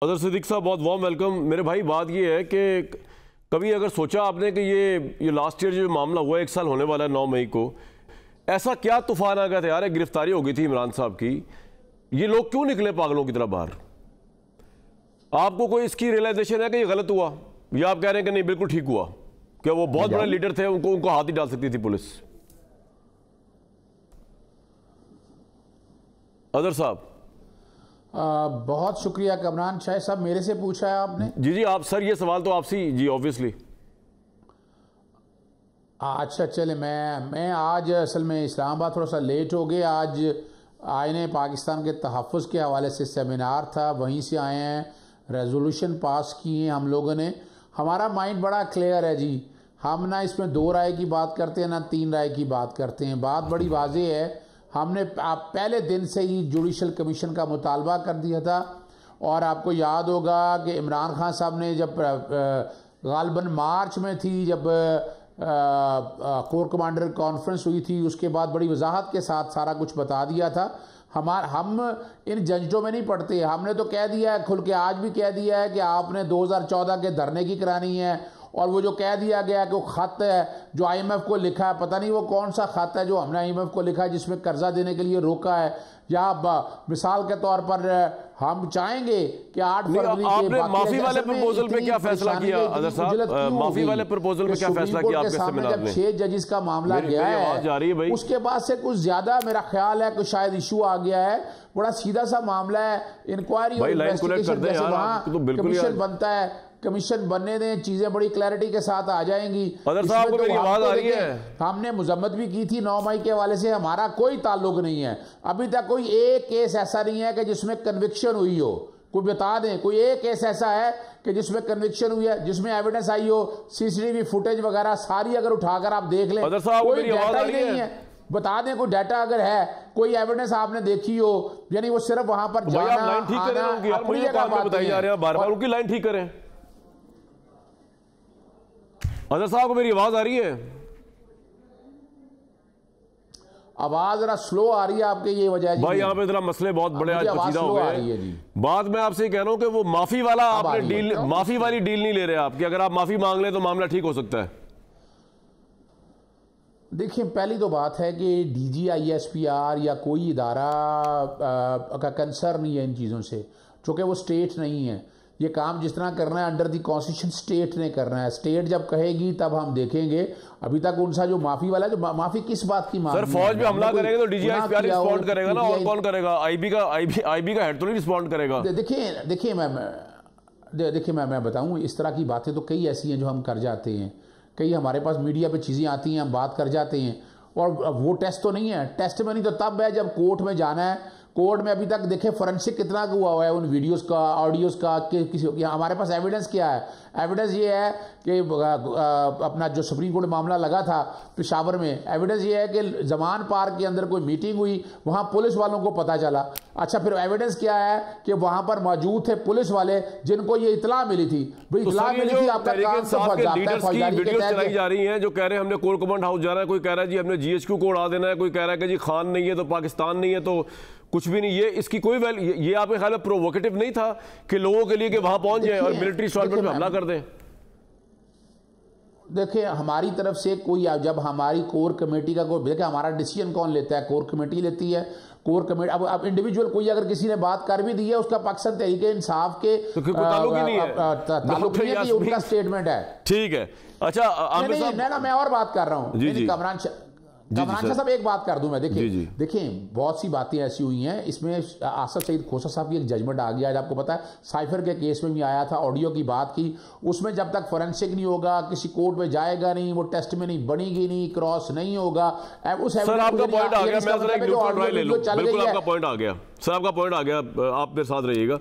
Other Siddique साहब, बहुत warm welcome. मेरे भाई, बात ये है कि कभी अगर सोचा आपने कि ये लास्ट ईयर जो मामला हुआ, 1 साल होने वाला है 9 मई को, ऐसा क्या तूफान आ गया था यार, गिरफ्तारी हो गई थी इमरान साहब की, ये लोग क्यों निकले पागलों की तरह बाहर? आपको कोई इसकी रियलाइजेशन है कि ये गलत हुआ, या आप कह रहे हैं कि नहीं बिल्कुल ठीक हुआ, क्या वो बहुत बड़े लीडर थे, उनको हाथ ही डाल सकती थी पुलिस? अदर साहब। बहुत शुक्रिया कमरान शाह साहब, मेरे से पूछा है आपने। जी जी, आप सर, ये सवाल तो आपसे जी ऑब्वियसली। अच्छा चले, मैं आज असल में इस्लामाबाद थोड़ा सा लेट हो गया। आज आईने पाकिस्तान के तहफ़्फ़ुज़ के हवाले से सेमिनार था, वहीं से आए हैं, रेजोल्यूशन पास किए हैं हम लोगों ने। हमारा माइंड बड़ा क्लियर है जी, हम ना इसमें 2 राय की बात करते हैं ना 3 राय की बात करते हैं। बात बड़ी वाज़ेह है, हमने पहले दिन से ही जुडिशल कमीशन का मुतालबा कर दिया था। और आपको याद होगा कि इमरान खान साहब ने जब गालबन मार्च में थी, जब कोर कमांडर कॉन्फ्रेंस हुई थी, उसके बाद बड़ी वजाहत के साथ सारा कुछ बता दिया था। हम इन जंजों में नहीं पड़ते, हमने तो कह दिया है, खुल के आज भी कह दिया है कि आपने 2014 के धरने की करानी है। और वो जो कह दिया गया कि वो खत है जो IMF को लिखा है, पता नहीं वो कौन सा खत है जो हमने IMF को लिखा है जिसमें कर्जा देने के लिए रोका है। या मिसाल के तौर पर हम चाहेंगे कि 8 फरवरी आपने माफी वाले प्रपोजल पे क्या फैसला किया अदर साहब? माफी वाले प्रपोजल पे क्या फैसला किया आपके सेमिनार में? 6 जजेस का मामला गया है, उसके बाद से कुछ ज्यादा मेरा ख्याल है कि शायद इशू आ गया है। बड़ा सीधा सा मामला है, इंक्वायरी और इन्वेस्टिगेशन जैसे वहाँ कमीशन बनता है, कमीशन बनने दें, चीजें बड़ी क्लैरिटी के साथ आ जाएंगी। अदर साहब को मेरी आवाज आ रही है? हमने मुजम्मत भी की थी 9 मई के हवाले से, हमारा कोई ताल्लुक नहीं है। अभी तक कोई एक केस ऐसा नहीं है कि जिसमें कन्विक्शन हुई हो। कोई बता दें, कोई एक केस ऐसा है कि जिसमें कन्विक्शन हुई है, जिसमें एविडेंस आई हो, CCTV फुटेज वगैरह सारी अगर उठाकर आप देख लें, कोई डाटा ही नहीं है। बता दें कोई डाटा अगर है, कोई एविडेंस आपने देखी हो, यानी वो सिर्फ वहां पर जाना आना अपनी जगह बताई जा रहे हैं, बार-बार उनकी लाइन ठीक करें। अदर साहब को मेरी आवाज आ रही है? आवाज जरा स्लो आ रही है आपके, ये वजह है भाई, यहाँ पे जरा मसले बहुत बड़े आज पेचीदा हो गए। बात मैं आपसे कह रहा हूँ कि वो माफी वाला आपने डील, माफी वाली डील नहीं ले रहे आप, कि अगर आप माफी मांग लें तो मामला ठीक हो सकता है। देखिए, पहली तो बात है कि DG ISPR या कोई इदारा का कंसर्न नहीं है इन चीज़ों से, चूँकि वो स्टेट नहीं है। ये काम जिस तरह करना है अंडर दी कॉन्स्टिट्यूशन स्टेट ने करना है। स्टेट जब कहेगी तब हम देखेंगे। अभी तक उनसा जो माफी वाला, जो माफी किस बात की मांग? सर, फौज पे हमला करेंगे तो DG ISPR रिस्पॉन्ड करेगा ना, और कौन करेगा? IB का हेड तो नहीं रिस्पॉन्ड करेगा। देखिए मैं बताऊं, इस तरह की बातें तो कई ऐसी हैं जो हम कर जाते हैं, कई हमारे पास मीडिया पे चीज़ें आती हैं, हम बात कर जाते हैं। और वो टेस्ट तो नहीं है, टेस्ट में नहीं तो तब है जब कोर्ट में जाना है। कोर्ट में अभी तक देखे फोरेंसिक कितना हुआ है उन वीडियोस का, ऑडियोस का, किसी हमारे पास एविडेंस क्या है? एविडेंस ये है कि अपना जो सुप्रीम कोर्ट मामला लगा था पेशावर में, एविडेंस ये है कि जमान पार्क के अंदर कोई मीटिंग हुई, वहां पुलिस वालों को पता चला। अच्छा, फिर एविडेंस क्या है कि वहां पर मौजूद थे पुलिस वाले जिनको ये इतला मिली थी। इतला मिली थी, आपका काम तो फौजदारी के तहत चलाई जा रही है, जो कह रहे हैं हमने कोर कमांड हाउस जाना है, कोई कह रहा है जी हमने GHQ को उड़ा देना है, कोई कह रहा है कि जी खान नहीं है तो पाकिस्तान नहीं है तो कुछ भी नहीं। ये इसकी कोई ये आपके ख्याल में प्रोवोकेटिव नहीं था कि लोगों के लिए कि वहां पहुंच जाए और मिलिट्री इंस्टॉलमेंट पे हमला कर दें? देखिए, हमारी तरफ से कोई, जब हमारी कोर कमेटी का कोई, देखिए हमारा डिसीजन कौन लेता है? कोर कमेटी लेती है। कोर कमेटी अब इंडिविजुअल कोई अगर किसी ने बात कर भी दी है, उसका पाकिस्तान तहरीक-ए-इंसाफ के ताल्लुक ही नहीं है, ताल्लुक नहीं है कि उनका स्टेटमेंट है। ठीक है। अच्छा, मैं और बात कर रहा हूँ कमरान साहब, एक बात कर दूं मैं। देखिए बहुत सी बातें ऐसी हुई हैं, इसमें आसफ सईद खोसा साहब की एक जजमेंट आ गया है। आपको पता है साइफर के केस में भी आया था, ऑडियो की बात की, उसमें जब तक फोरेंसिक नहीं होगा किसी कोर्ट में जाएगा नहीं, वो टेस्ट में नहीं बनेगी, नहीं क्रॉस नहीं होगा। सर, आपका पॉइंट आ गया, मैं जरा एक न्यूट्रल राय ले लूं। बिल्कुल आपका पॉइंट आ गया सर, आपका पॉइंट आ गया, आप मेरे साथ रहिएगा।